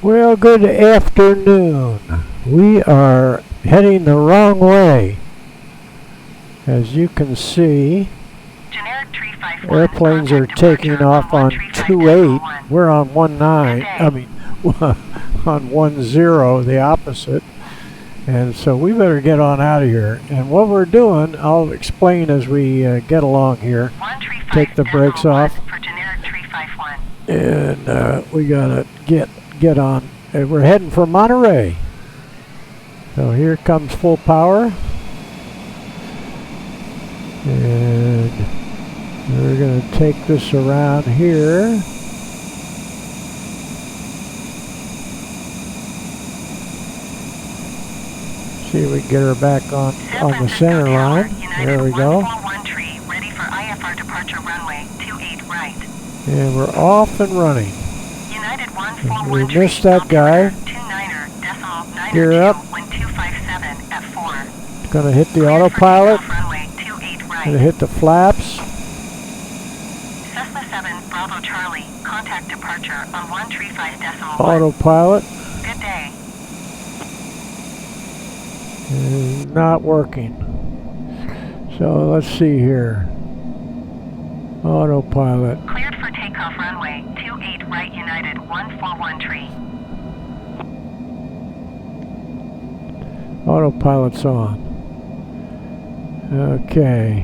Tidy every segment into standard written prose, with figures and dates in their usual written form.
Well, good afternoon. We are heading the wrong way. As you can see, airplanes are taking off on 28. We're on 19. I mean, on 10, the opposite. And so we better get on out of here. And what we're doing, I'll explain as we get along here. Take the brakes off. And we gotta get on. And we're heading for Monterey. So here comes full power. And we're going to take this around here. See if we can get her back on the center line. There we go. Ready for IFR departure runway 28 right. And we're off and running. United We missed that guy. Gear up. Gonna hit the autopilot. Gonna hit the flaps. Cessna 7 Bravo Charlie, contact departure on 135.1. Autopilot. Good day. Not working. So let's see here. Autopilot. Cleared for takeoff runway 28 right United 141 Autopilot's on. Okay.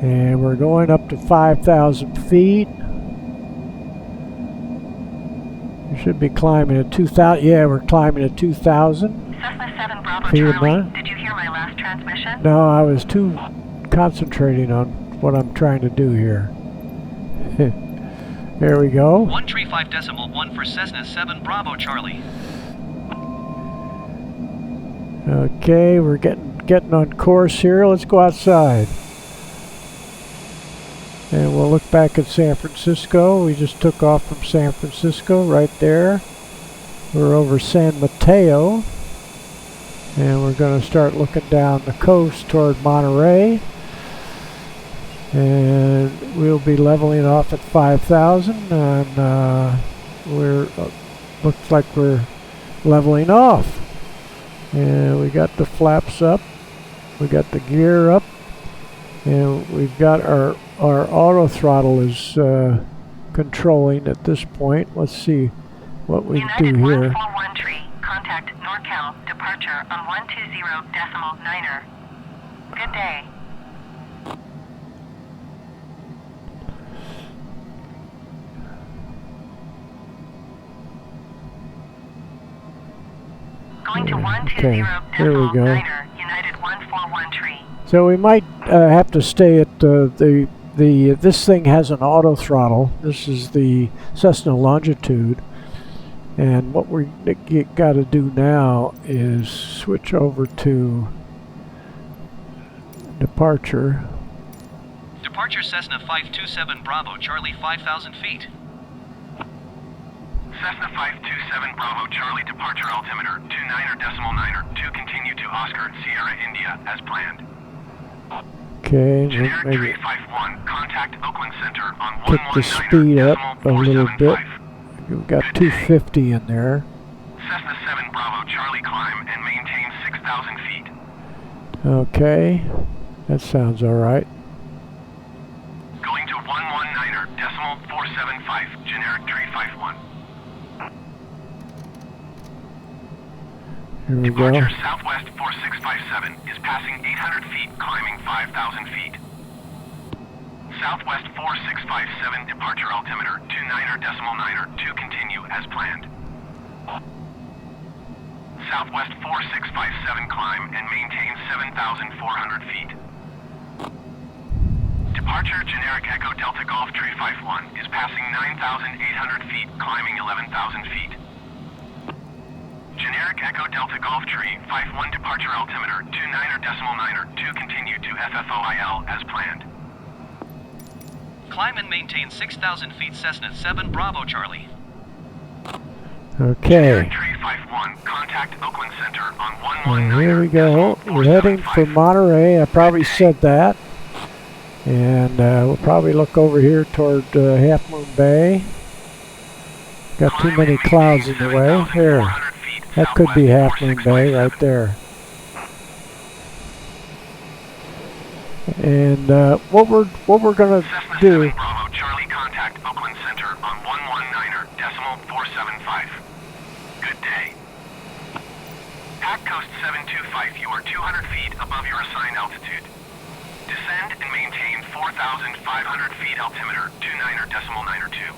And we're going up to 5,000 feet. We should be climbing at 2,000. Yeah, we're climbing at 2,000. Cessna 7 Bravo feet Charlie, did you hear my last transmission? No, I was too concentrating on what I'm trying to do here. There we go. 135.1 for Cessna 7 Bravo Charlie. Okay, we're getting on course here. Let's go outside. And we'll look back at San Francisco. We just took off from San Francisco right there. We're over San Mateo. And we're going to start looking down the coast toward Monterey. And we'll be leveling off at 5,000. And looks like we're leveling off. And we got the flaps up, we got the gear up, and we've got our auto throttle is controlling at this point. Let's see what we do here. United 141 contact NorCal, departure on 120.9er. Good day. Going to 120.9er, here we go. United 141. So we might have to stay at this thing has an auto throttle. This is the Cessna Longitude. And what we got to do now is switch over to departure. Departure Cessna 527 Bravo Charlie 5,000 feet. Cessna 527 Bravo Charlie departure altimeter 29.9er to continue to Oscar Sierra India as planned. Okay, Generic maybe 351 contact Oakland Center on kick the speed up a little bit. We've got 250 in there. Cessna 7 Bravo Charlie climb and maintain 6,000 feet. Okay, that sounds all right. Going to 119er decimal 475 generic 351. Here we go. Departure Southwest 4657 is passing 800 feet, climbing 5,000 feet. Southwest 4657 departure altimeter 29.9er to continue as planned. Southwest 4657 climb and maintain 7,400 feet. Departure generic Echo Delta Golf 351 is passing 9,800 feet, climbing 11,000 feet. Generic Echo Delta Golf Tree 51 departure altimeter 29.9er to continue to FFOIL as planned. Climb and maintain 6,000 feet Cessna 7 Bravo Charlie. Okay. Generic 351 contact Oakland Center on 119er. Here we go. We're heading for Monterey. I probably said that. And we'll probably look over here toward Half Moon Bay. Got too many clouds in the way. Here, that could be Half Moon Bay right there. And what we're gonna do. Bravo Charlie, contact Oakland Center on 119.475. Good day. Pack Coast 725, you are 200 feet above your assigned altitude. Descend and maintain 4,500 feet altimeter 29.902.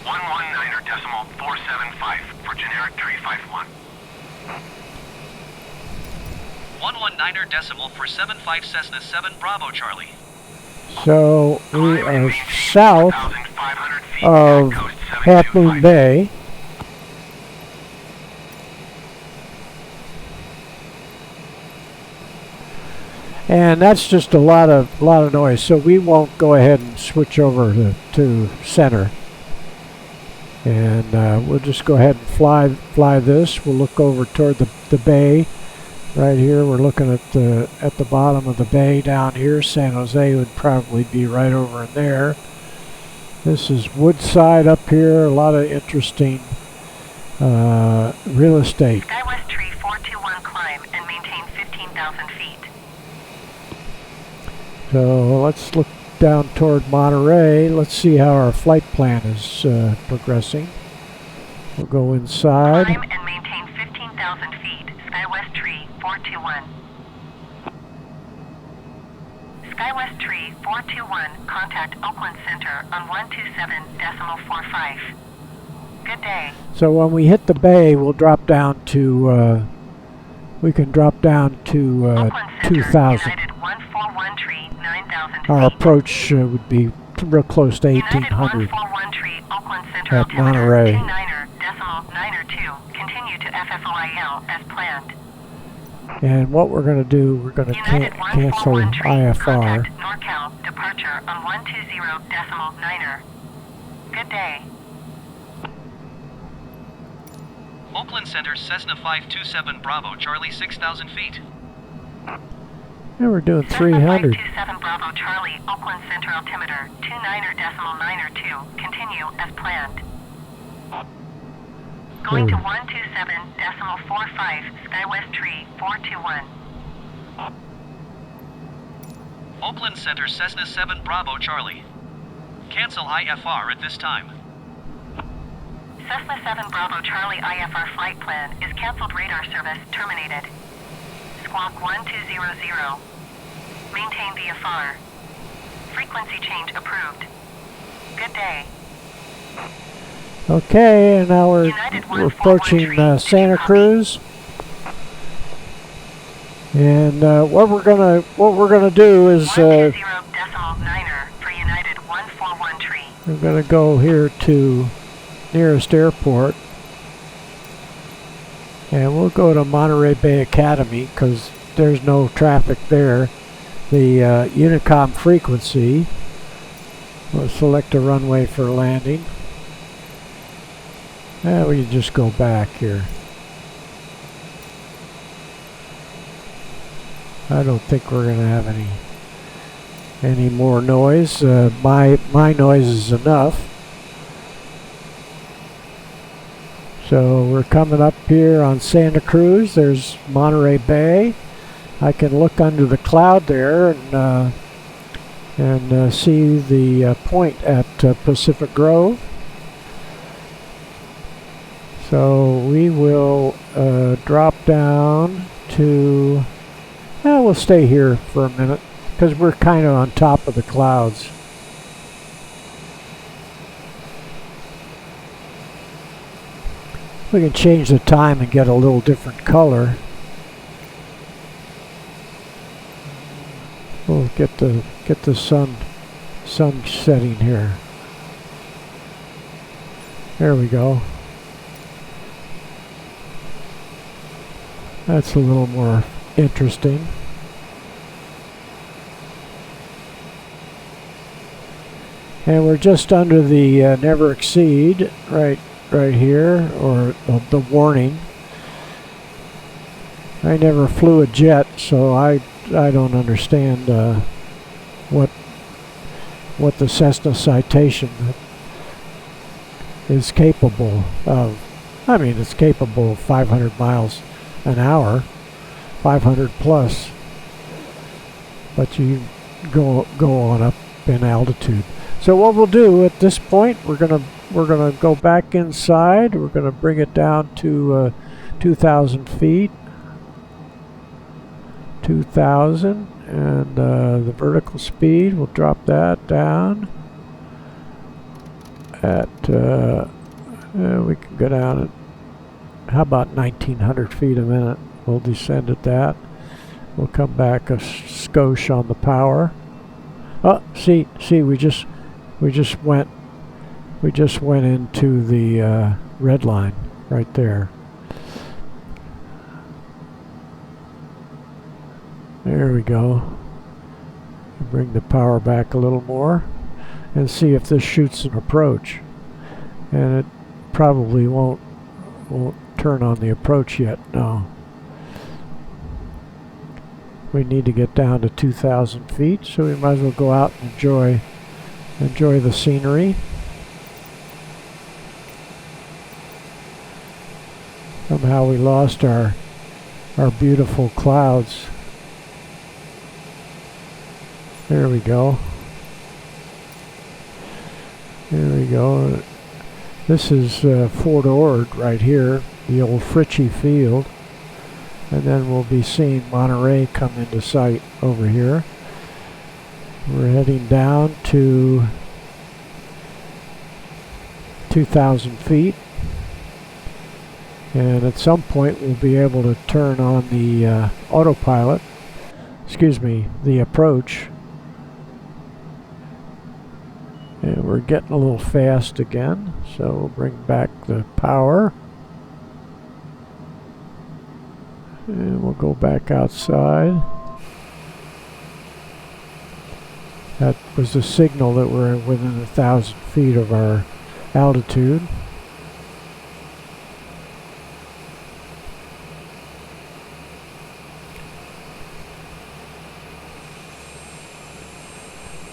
119.475 for generic tree 51. 119.45 Cessna 7 Bravo Charlie. So we are south of Half Moon Bay. And that's just a lot of noise, so we won't go ahead and switch over to center. And we'll just go ahead and fly this. We'll look over toward the bay. Right here, we're looking at the bottom of the bay down here. San Jose would probably be right over in there. This is Woodside up here. A lot of interesting real estate. SkyWest Tree 421, climb and maintain 15,000 feet. So let's look down toward Monterey. Let's see how our flight plan is progressing. We'll go inside. Climb and maintain 15,000 feet. SkyWest Tree 421. SkyWest Tree 421, contact Oakland Center on 127.45. Good day. So when we hit the bay, we'll drop down to, we can drop down to Oakland Center, 2,000. United 141 Tree 9,000 Our feet. approach would be real close to United 1,800. 141 Tree, Oakland Center, at Monterey. 29.902. Continue to FFOIL as planned. And what we're going to do, we're going to United cancel 141 Tree, IFR. contact NorCal, departure on 120.9er. Good day. Oakland Center Cessna 527 Bravo Charlie 6,000 feet. And we're doing Cessna 300. 527 Bravo Charlie, Oakland Center altimeter 29.902. Continue as planned. Going to 127.45, SkyWest Tree 421. Oakland Center Cessna 7 Bravo Charlie. Cancel IFR at this time. Cessna 7 Bravo Charlie IFR flight plan is canceled. Radar service terminated. Squawk 1200. Maintain VFR. Frequency change approved. Good day. Okay, and now we're United approaching 141 Tree, Santa Cruz. And what we're gonna do is 120.9er for United 141 Tree. we're gonna go here to nearest airport, and we'll go to Monterey Bay Academy because there's no traffic there. The Unicom frequency. We'll select a runway for landing. We can just go back here. I don't think we're going to have any more noise. My noise is enough. So we're coming up here on Santa Cruz. There's Monterey Bay. I can look under the cloud there and see the point at Pacific Grove. So we will drop down to, we'll stay here for a minute because we're kind of on top of the clouds. We can change the time and get a little different color. We'll get the sun setting here. There we go. That's a little more interesting. And we're just under the never exceed right here, or the warning. I never flew a jet, so I don't understand what the Cessna Citation is capable of, I mean, it's capable of 500 miles an hour, 500 plus, but you go on up in altitude. So what we'll do at this point, we're gonna go back inside. We're gonna bring it down to 2,000 feet. 2,000, and the vertical speed, we'll drop that down at we can go down at, how about 1,900 feet a minute. We'll descend at that. We'll come back a skosh on the power. Oh, see, we just went into the red line right there. There we go. Bring the power back a little more and see if this shoots an approach. And it probably won't turn on the approach yet. No. We need to get down to 2,000 feet, so we might as well go out and enjoy the scenery. Somehow we lost our beautiful clouds. There we go. There we go. This is Fort Ord right here, the old Fritchie Field. And then we'll be seeing Monterey come into sight over here. We're heading down to 2,000 feet. And at some point we'll be able to turn on the autopilot, the approach. And we're getting a little fast again, so we'll bring back the power. And we'll go back outside. That was the signal that we're within 1,000 feet of our altitude.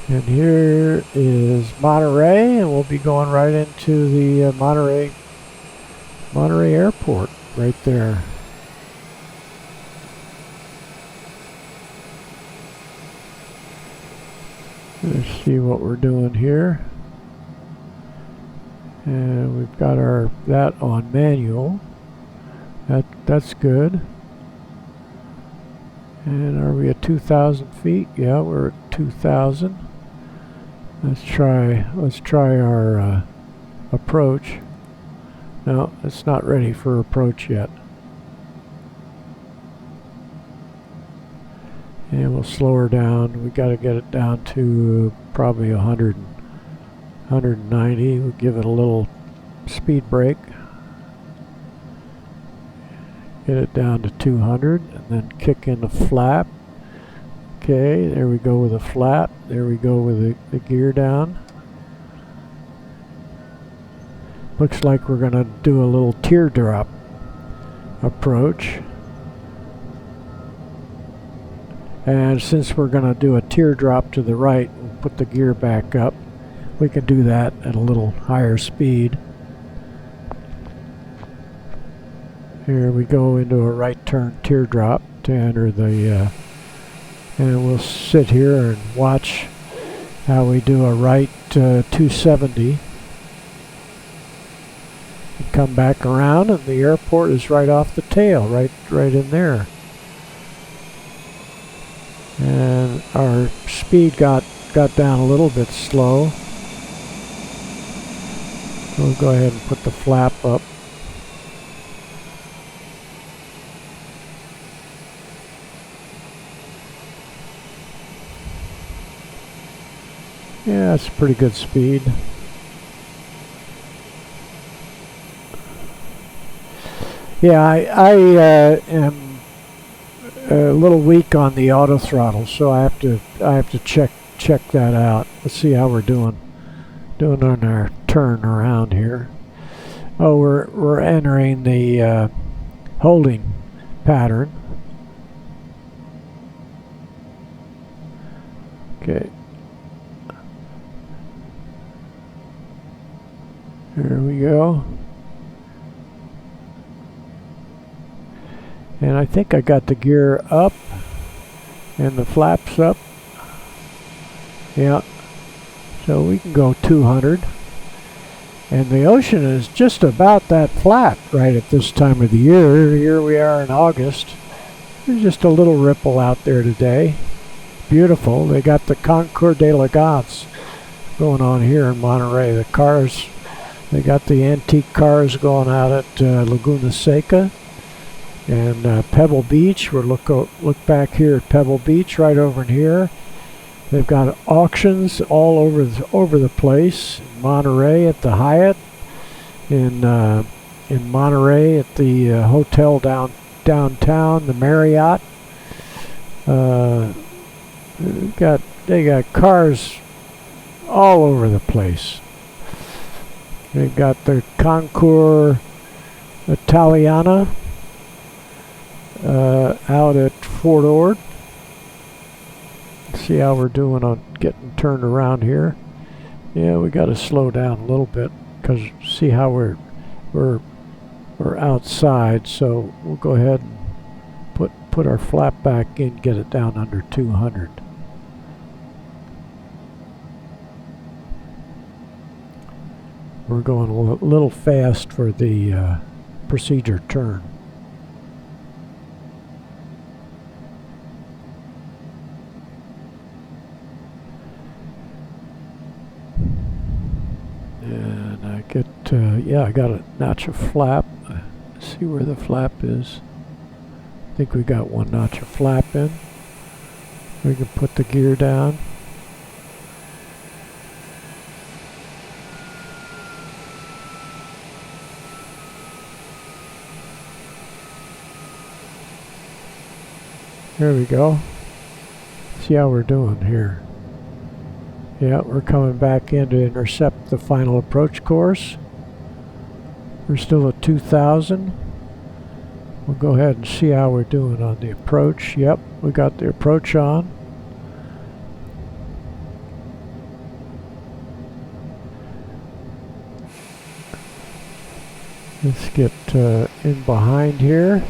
And here is Monterey, and we'll be going right into the Monterey Airport right there. Let's see what we're doing here. And we've got that on manual. That's good. And are we at 2,000 feet? Yeah, we're at 2,000. Let's try our approach. No, it's not ready for approach yet. And we'll slow her down. We got to get it down to probably 190. We'll give it a little speed brake. Get it down to 200 and then kick in the flap. Okay, there we go with the flap. There we go with the gear down. Looks like we're going to do a little teardrop approach. And since we're going to do a teardrop to the right and put the gear back up, we can do that at a little higher speed. Here we go into a right turn teardrop to enter the and we'll sit here and watch how we do a right 270. And come back around, and the airport is right off the tail, right in there. And our speed got down a little bit slow. We'll go ahead and put the flap up. Yeah, that's a pretty good speed. Yeah, I am a little weak on the auto throttle, so I have to check that out. Let's see how we're doing on our turn around here. Oh, we're entering the holding pattern. Okay. There we go. And I think I got the gear up and the flaps up. Yeah. So we can go 200. And the ocean is just about that flat right at this time of the year. Here we are in August. There's just a little ripple out there today. Beautiful. They got the Concours de Elegance going on here in Monterey. The cars, they got the antique cars going out at Laguna Seca and Pebble Beach. We'll look back here at Pebble Beach, right over in here. They've got auctions all over the place. In Monterey at the Hyatt, in Monterey at the hotel downtown, the Marriott. They got cars all over the place. They've got the Concours Italiana out at Fort Ord. See how we're doing on getting turned around here. Yeah, we got to slow down a little bit because see how we're outside. So we'll go ahead and put our flap back in, get it down under 200. We're going a little fast for the procedure turn. And I get, yeah, I got a notch of flap. See where the flap is. I think we got one notch of flap in. We can put the gear down. There we go. See how we're doing here. Yeah, we're coming back in to intercept the final approach course. We're still at 2,000. We'll go ahead and see how we're doing on the approach. Yep, we got the approach on. Let's get in behind here.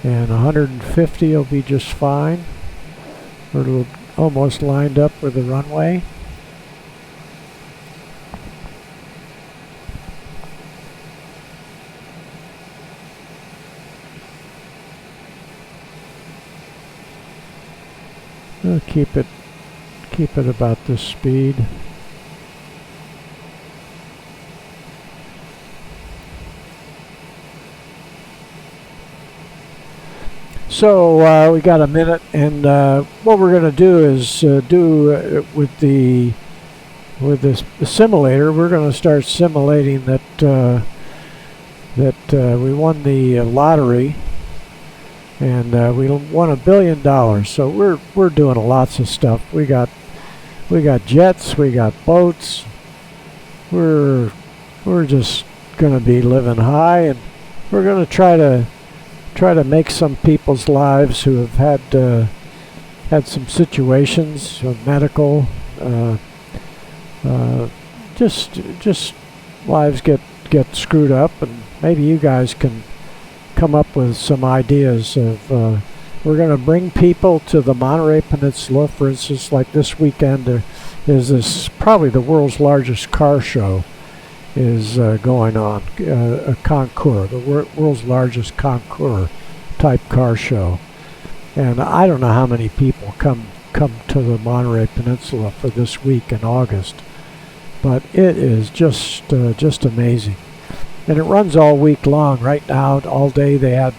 And 150 will be just fine. We're almost lined up with the runway. We'll keep it about this speed. So we got a minute, and what we're going to do is with this simulator, we're going to start simulating that we won the lottery, and we won $1 billion. So we're doing lots of stuff. We got jets, we got boats. We're just going to be living high, and we're going to try to make some people's lives who have had some situations, medical, just lives get screwed up, and maybe you guys can come up with some ideas of. We're going to bring people to the Monterey Peninsula, for instance, like this weekend. Is this probably the world's largest car show? Is going on, a Concours, the world's largest Concours type car show, and I don't know how many people come to the Monterey Peninsula for this week in August, but it is just amazing, and it runs all week long. Right now, all day they had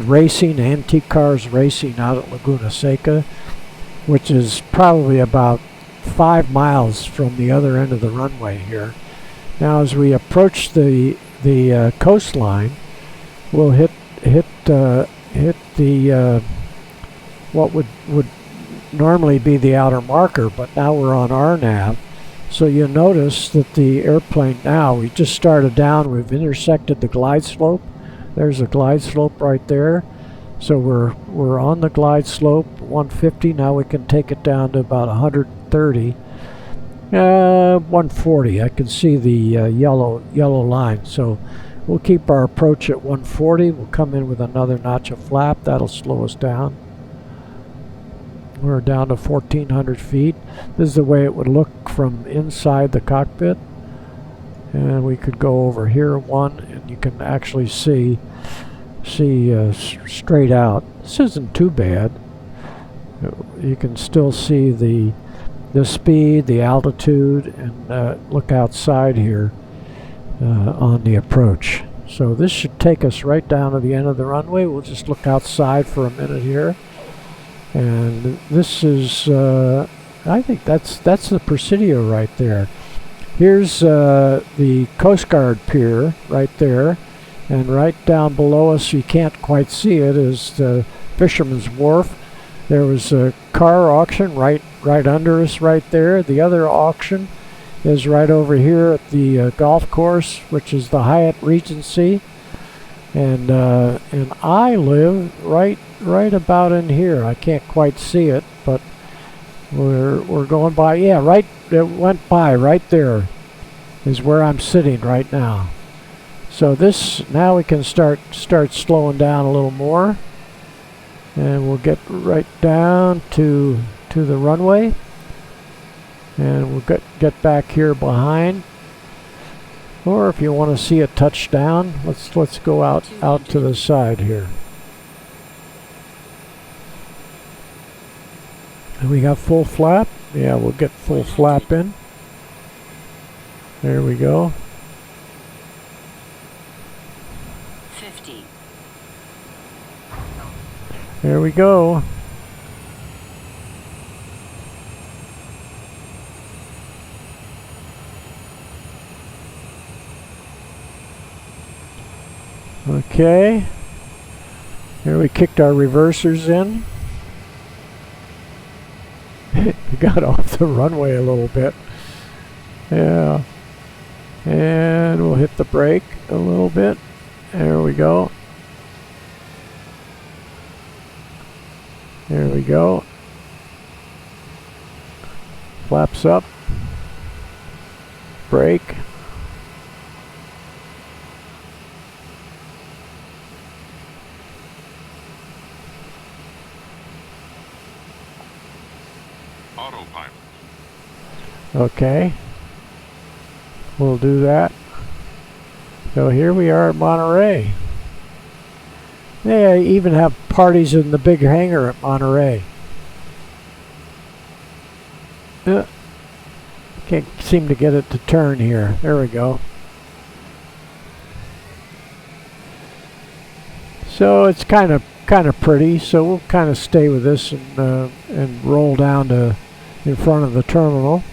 racing, antique cars racing out at Laguna Seca, which is probably about 5 miles from the other end of the runway here. Now, as we approach the coastline, we'll hit the what would normally be the outer marker, but now we're on RNAV. So you'll notice that the airplane now, we just started down, we've intersected the glide slope. There's a glide slope right there. So we're on the glide slope, 150. Now we can take it down to about 130. 140. I can see the yellow line, so we'll keep our approach at 140. We'll come in with another notch of flap. That'll slow us down. We're down to 1,400 feet. This is the way it would look from inside the cockpit. And we could go over here one, and you can actually see straight out. This isn't too bad. You can still see the speed, the altitude, and look outside here on the approach. So this should take us right down to the end of the runway. We'll just look outside for a minute here. And this is, I think that's the Presidio right there. Here's the Coast Guard pier right there. And right down below us, you can't quite see it, is the Fisherman's Wharf. There was a car auction right under us right there. The other auction is right over here at the golf course, which is the Hyatt Regency. And I live right about in here. I can't quite see it, but we're going by. Yeah, right. It went by right there. Is where I'm sitting right now. So now we can start slowing down a little more, and we'll get right down to the runway, and we'll get back here behind. Or if you want to see a touchdown, let's go out to the side here. And we got full flap. Yeah, we'll get full flap in. There we go. 50. There we go. Okay. Here we kicked our reversers in. We got off the runway a little bit. Yeah. And we'll hit the brake a little bit. There we go. There we go. Flaps up. Brake. Autopilot. Okay. We'll do that. So here we are at Monterey. They even have parties in the big hangar at Monterey. Can't seem to get it to turn here. There we go. So it's kind of pretty. So we'll kind of stay with this and roll down to in front of the terminal.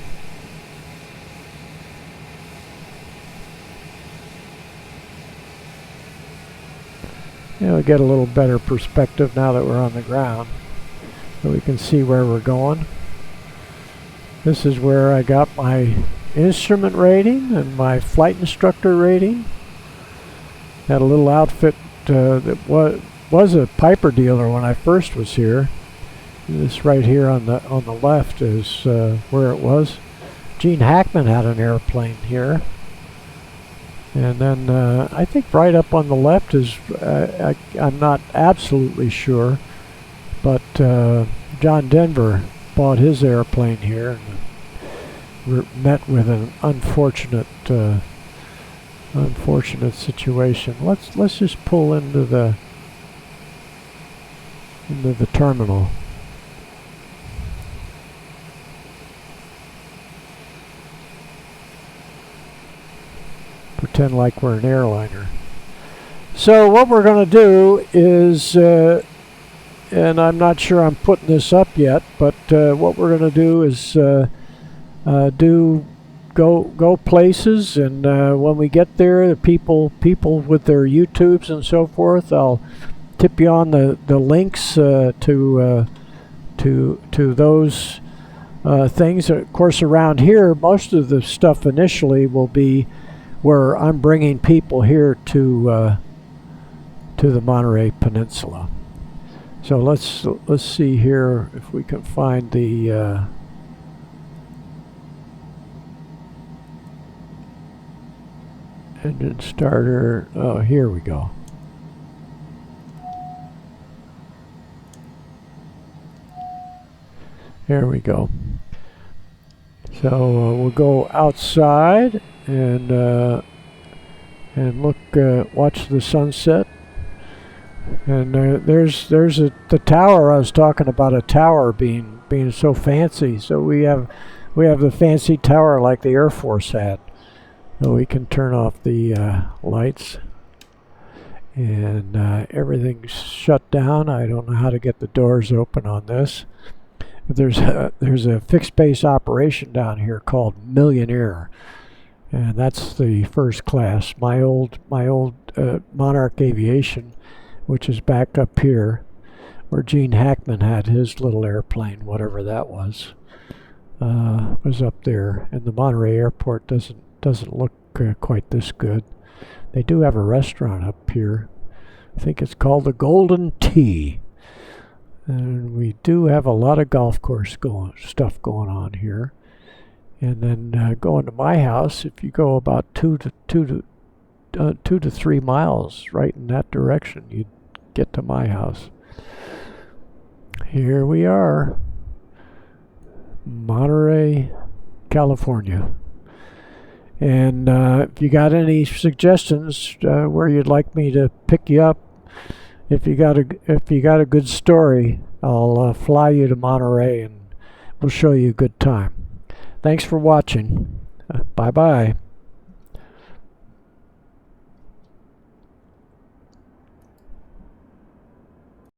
We'll get a little better perspective now that we're on the ground, so we can see where we're going. This is where I got my instrument rating and my flight instructor rating. Had a little outfit that was a Piper dealer when I first was here. This right here on the left is where it was. Gene Hackman had an airplane here. And then I think right up on the left is, I'm not absolutely sure, but John Denver bought his airplane here and met with an unfortunate situation. Let's just pull into the terminal. Pretend like we're an airliner. So what we're going to do is, and I'm not sure I'm putting this up yet, but what we're going to do is go places, and when we get there, the people with their YouTubes and so forth, I'll tip you on the links to those things. Of course, around here, most of the stuff initially will be where I'm bringing people here to the Monterey Peninsula. So let's see here if we can find the Engine starter. Oh, here we go. There we go. So we'll go outside and look, watch the sunset. And there's the tower. I was talking about a tower being so fancy. So we have the fancy tower like the Air Force had. So we can turn off the lights, and everything's shut down. I don't know how to get the doors open on this. But there's a fixed base operation down here called Millionaire, and that's the first class. My old Monarch Aviation, which is back up here, where Gene Hackman had his little airplane, whatever that was up there. And the Monterey Airport doesn't look quite this good. They do have a restaurant up here. I think it's called the Golden Tee. And we do have a lot of golf course stuff going on here. And then going to my house, if you go about 2 to 3 miles right in that direction, you'd get to my house. Here we are, Monterey, California. And if you got any suggestions where you'd like me to pick you up, if you got a good story, I'll fly you to Monterey and we'll show you a good time. Thanks for watching. Bye bye.